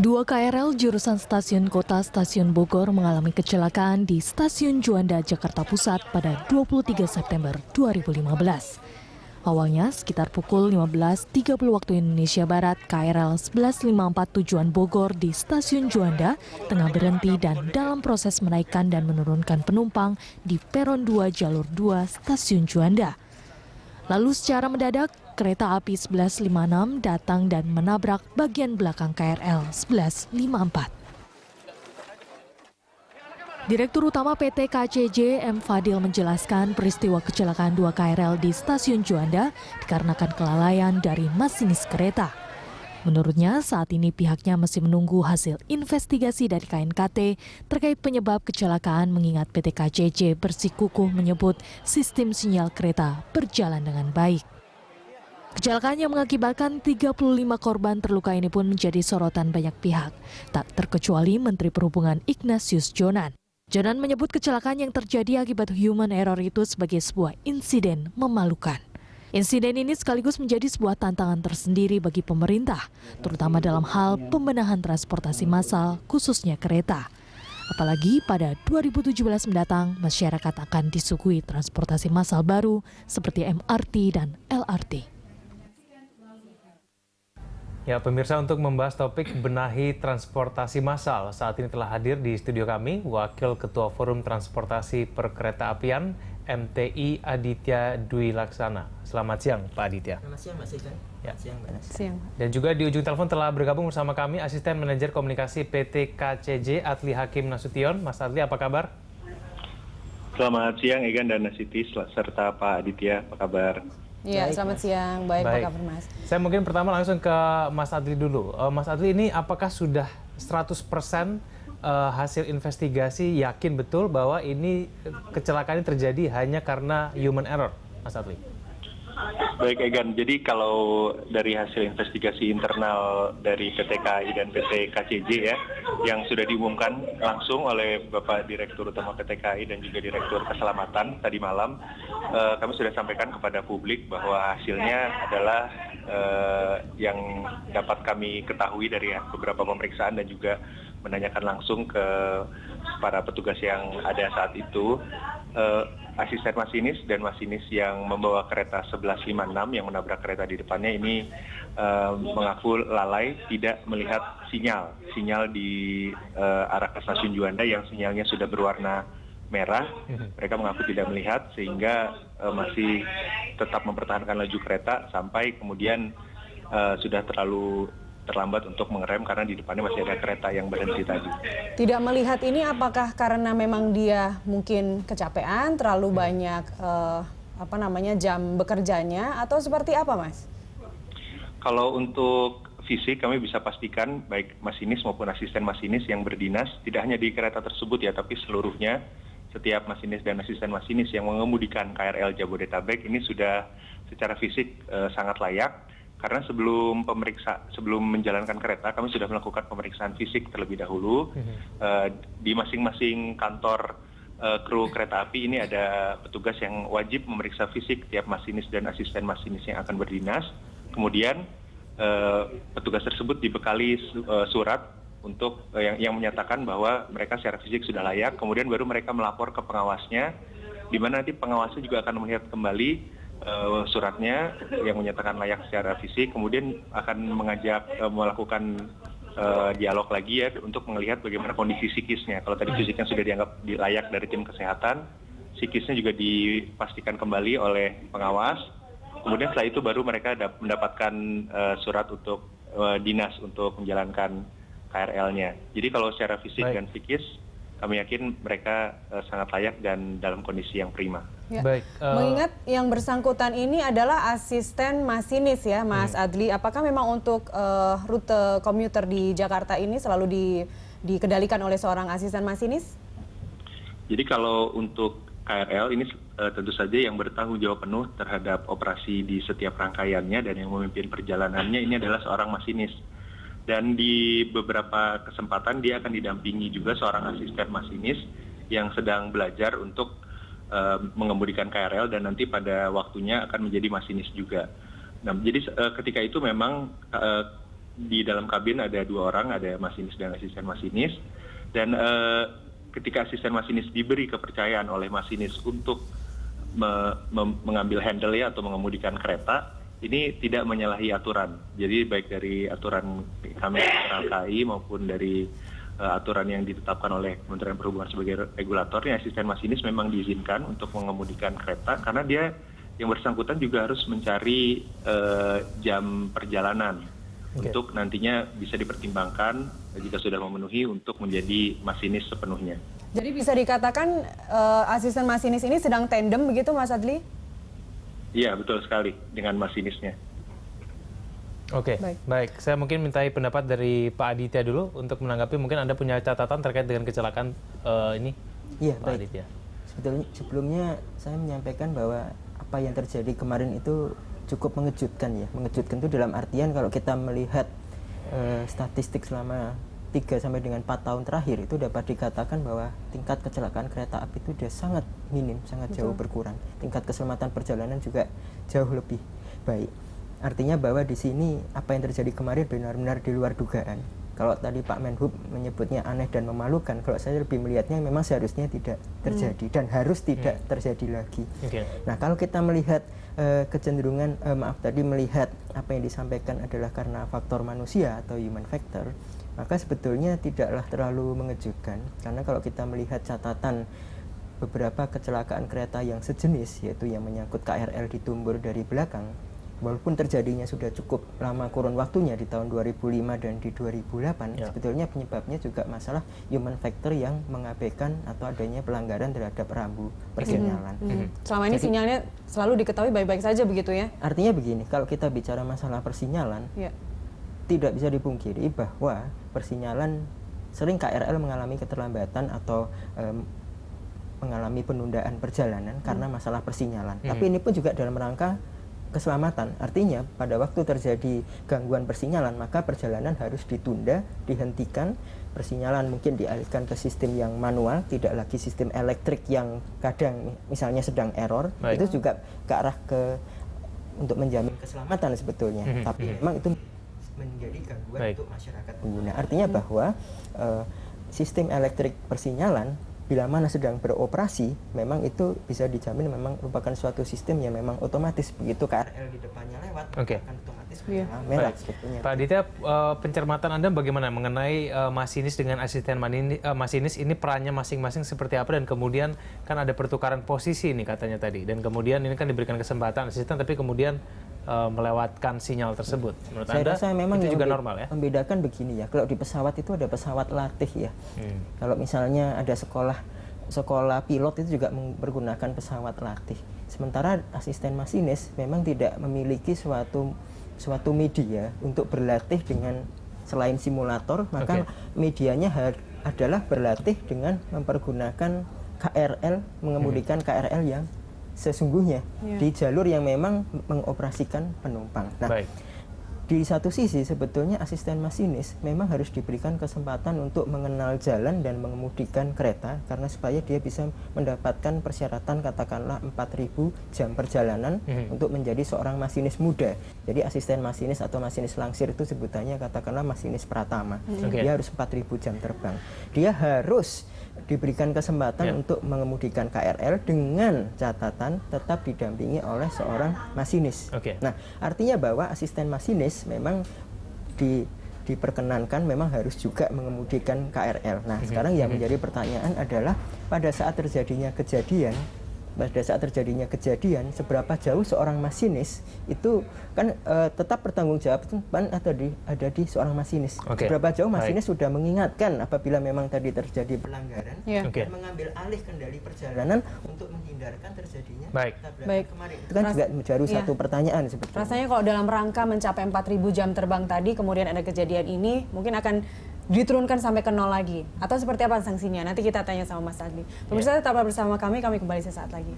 Dua KRL jurusan Stasiun Kota Stasiun Bogor mengalami kecelakaan di Stasiun Juanda, Jakarta Pusat pada 23 September 2015. Awalnya sekitar pukul 15.30 waktu Indonesia Barat, KRL 1154 tujuan Bogor di Stasiun Juanda tengah berhenti dan dalam proses menaikkan dan menurunkan penumpang di peron 2 jalur 2 Stasiun Juanda. Lalu secara mendadak, kereta api 1156 datang dan menabrak bagian belakang KRL 1154. Direktur Utama PT KCJ M. Fadil menjelaskan peristiwa kecelakaan dua KRL di Stasiun Juanda dikarenakan kelalaian dari masinis kereta. Menurutnya saat ini pihaknya masih menunggu hasil investigasi dari KNKT terkait penyebab kecelakaan, mengingat PT KCJ bersikukuh menyebut sistem sinyal kereta berjalan dengan baik. Kecelakaan yang mengakibatkan 35 korban terluka ini pun menjadi sorotan banyak pihak, tak terkecuali Menteri Perhubungan Ignatius Jonan. Jonan menyebut kecelakaan yang terjadi akibat human error itu sebagai sebuah insiden memalukan. Insiden ini sekaligus menjadi sebuah tantangan tersendiri bagi pemerintah, terutama dalam hal pembenahan transportasi massal, khususnya kereta. Apalagi pada 2017 mendatang, masyarakat akan disuguhi transportasi massal baru seperti MRT dan LRT. Ya, pemirsa, untuk membahas topik benahi transportasi massal, saat ini telah hadir di studio kami Wakil Ketua Forum Transportasi Perkeretaapian MTI Aditya Dwi Laksana. Selamat siang, Pak Aditya. Selamat siang, Mbak Sejan. Ya. Siang. Dan juga di ujung telepon telah bergabung bersama kami Asisten Manajer Komunikasi PT KCJ Adli Hakim Nasution. Mas Adli, apa kabar? Selamat siang, Egan dan Nasiti, serta Pak Aditya, apa kabar? Iya, selamat siang. Baik, apa kabar, Mas? Saya mungkin pertama langsung ke Mas Adli dulu. Mas Adli, ini apakah sudah 100% hasil investigasi yakin betul bahwa ini kecelakaan ini terjadi hanya karena human error, Mas Adli? Baik, Egan. Jadi kalau dari hasil investigasi internal dari PT KAI dan PT KCJ ya, yang sudah diumumkan langsung oleh Bapak Direktur Utama PT KAI dan juga Direktur Keselamatan tadi malam, kami sudah sampaikan kepada publik bahwa hasilnya adalah yang dapat kami ketahui dari beberapa pemeriksaan dan juga menanyakan langsung ke para petugas yang ada saat itu. Asisten masinis dan masinis yang membawa kereta 1156 yang menabrak kereta di depannya ini mengaku lalai tidak melihat sinyal di arah ke stasiun Juanda yang sinyalnya sudah berwarna merah. Mereka mengaku tidak melihat sehingga masih tetap mempertahankan laju kereta sampai kemudian sudah terlalu terlambat untuk mengerem karena di depannya masih ada kereta yang berhenti tadi. Tidak melihat ini apakah karena memang dia mungkin kecapean, terlalu banyak jam bekerjanya atau seperti apa, Mas? Kalau untuk fisik kami bisa pastikan baik masinis maupun asisten masinis yang berdinas tidak hanya di kereta tersebut ya, tapi seluruhnya setiap masinis dan asisten masinis yang mengemudikan KRL Jabodetabek ini sudah secara fisik sangat layak. Karena sebelum menjalankan kereta, kami sudah melakukan pemeriksaan fisik terlebih dahulu. Di masing-masing kantor kru kereta api ini ada petugas yang wajib memeriksa fisik tiap masinis dan asisten masinis yang akan berdinas. Kemudian petugas tersebut dibekali surat untuk yang menyatakan bahwa mereka secara fisik sudah layak. Kemudian baru mereka melapor ke pengawasnya, di mana nanti pengawasnya juga akan melihat kembali suratnya yang menyatakan layak secara fisik, kemudian akan mengajak melakukan dialog lagi ya untuk melihat bagaimana kondisi psikisnya. Kalau tadi fisiknya sudah dianggap layak dari tim kesehatan, psikisnya juga dipastikan kembali oleh pengawas. Kemudian setelah itu baru mereka mendapatkan surat untuk dinas untuk menjalankan KRL-nya. Jadi kalau secara fisik dan psikis, kami yakin mereka sangat layak dan dalam kondisi yang prima. Ya. Baik. Mengingat yang bersangkutan ini adalah asisten masinis ya, Mas Adli. Apakah memang untuk rute komuter di Jakarta ini selalu dikendalikan oleh seorang asisten masinis? Jadi kalau untuk KRL ini tentu saja yang bertanggung jawab penuh terhadap operasi di setiap rangkaiannya dan yang memimpin perjalanannya ini adalah seorang masinis. Dan di beberapa kesempatan dia akan didampingi juga seorang asisten masinis yang sedang belajar untuk mengemudikan KRL dan nanti pada waktunya akan menjadi masinis juga. Nah, jadi ketika itu memang di dalam kabin ada 2 orang, ada masinis dan asisten masinis. Dan ketika asisten masinis diberi kepercayaan oleh masinis untuk mengambil handle ya atau mengemudikan kereta, ini tidak menyalahi aturan. Jadi baik dari aturan kami internal KAI maupun dari aturan yang ditetapkan oleh Kementerian Perhubungan sebagai regulator, asisten masinis memang diizinkan untuk mengemudikan kereta karena dia yang bersangkutan juga harus mencari jam perjalanan untuk nantinya bisa dipertimbangkan jika sudah memenuhi untuk menjadi masinis sepenuhnya. Jadi bisa dikatakan asisten masinis ini sedang tandem begitu Mas Adli? Iya, betul sekali dengan masinisnya. Oke, baik. Saya mungkin mintai pendapat dari Pak Aditya dulu untuk menanggapi, mungkin Anda punya catatan terkait dengan kecelakaan ini. Iya, Pak baik. Aditya. Sebelumnya saya menyampaikan bahwa apa yang terjadi kemarin itu cukup mengejutkan ya. Mengejutkan itu dalam artian kalau kita melihat statistik selama 3 sampai dengan 4 tahun terakhir itu dapat dikatakan bahwa tingkat kecelakaan kereta api itu sudah sangat minim, sangat jauh berkurang. Tingkat keselamatan perjalanan juga jauh lebih baik. Artinya bahwa di sini apa yang terjadi kemarin benar-benar di luar dugaan. Kalau tadi Pak Menhub menyebutnya aneh dan memalukan, kalau saya lebih melihatnya memang seharusnya tidak terjadi dan harus tidak terjadi lagi. Nah, kalau kita melihat kecenderungan, melihat apa yang disampaikan adalah karena faktor manusia atau human factor, maka sebetulnya tidaklah terlalu mengejutkan. Karena kalau kita melihat catatan beberapa kecelakaan kereta yang sejenis, yaitu yang menyangkut KRL di Tumbur dari belakang, walaupun terjadinya sudah cukup lama kurun waktunya di tahun 2005 dan di 2008, sebetulnya penyebabnya juga masalah human factor yang mengabaikan atau adanya pelanggaran terhadap rambu persinyalan. Selama ini sinyalnya selalu diketahui baik-baik saja begitu ya? Artinya begini, kalau kita bicara masalah persinyalan, tidak bisa dipungkiri bahwa persinyalan sering KRL mengalami keterlambatan atau mengalami penundaan perjalanan karena masalah persinyalan. Tapi ini pun juga dalam rangka keselamatan. Artinya pada waktu terjadi gangguan persinyalan maka perjalanan harus ditunda, dihentikan, persinyalan mungkin dialihkan ke sistem yang manual, tidak lagi sistem elektrik yang kadang misalnya sedang error. Itu juga ke arah untuk menjamin keselamatan sebetulnya. Tapi memang itu menjadi gangguan untuk masyarakat pengguna. Artinya bahwa sistem elektrik persinyalan bila mana sedang beroperasi, memang itu bisa dijamin memang merupakan suatu sistem yang memang otomatis begitu KRL di depannya lewat, akan otomatis merah sebetulnya. Pak Aditya, pencermatan Anda bagaimana mengenai masinis dengan asisten masinis ini perannya masing-masing seperti apa, dan kemudian kan ada pertukaran posisi nih katanya tadi, dan kemudian ini kan diberikan kesempatan asisten tapi kemudian melewatkan sinyal tersebut. Menurut Saya Anda rasa memang itu juga normal ya? Membedakan begini ya, kalau di pesawat itu ada pesawat latih ya. Kalau misalnya ada sekolah pilot itu juga menggunakan pesawat latih. Sementara asisten masinis memang tidak memiliki suatu media untuk berlatih dengan selain simulator, maka medianya adalah berlatih dengan mempergunakan KRL, mengemudikan KRL yang sesungguhnya di jalur yang memang mengoperasikan penumpang. Nah, di satu sisi sebetulnya asisten masinis memang harus diberikan kesempatan untuk mengenal jalan dan mengemudikan kereta karena supaya dia bisa mendapatkan persyaratan katakanlah 4.000 jam perjalanan untuk menjadi seorang masinis muda. Jadi asisten masinis atau masinis langsir itu sebutannya katakanlah masinis pratama. Dia harus 4.000 jam terbang. Dia harus diberikan kesempatan untuk mengemudikan KRL dengan catatan tetap didampingi oleh seorang masinis. Nah, artinya bahwa asisten masinis memang diperkenankan memang harus juga mengemudikan KRL. Nah, sekarang yang menjadi pertanyaan adalah pada saat terjadinya kejadian seberapa jauh seorang masinis itu kan tetap bertanggung jawab ada di seorang masinis. Seberapa jauh masinis sudah mengingatkan apabila memang tadi terjadi pelanggaran dan mengambil alih kendali perjalanan untuk menghindarkan terjadinya tabrakan kemarin. Itu kan juga menjadi satu pertanyaan sebetulnya. Rasanya kalau dalam rangka mencapai 4.000 jam terbang tadi kemudian ada kejadian ini mungkin akan diturunkan sampai ke 0 lagi, atau seperti apa sanksinya? Nanti kita tanya sama Mas Adli. Pemirsa tetaplah bersama kami kembali sesaat lagi.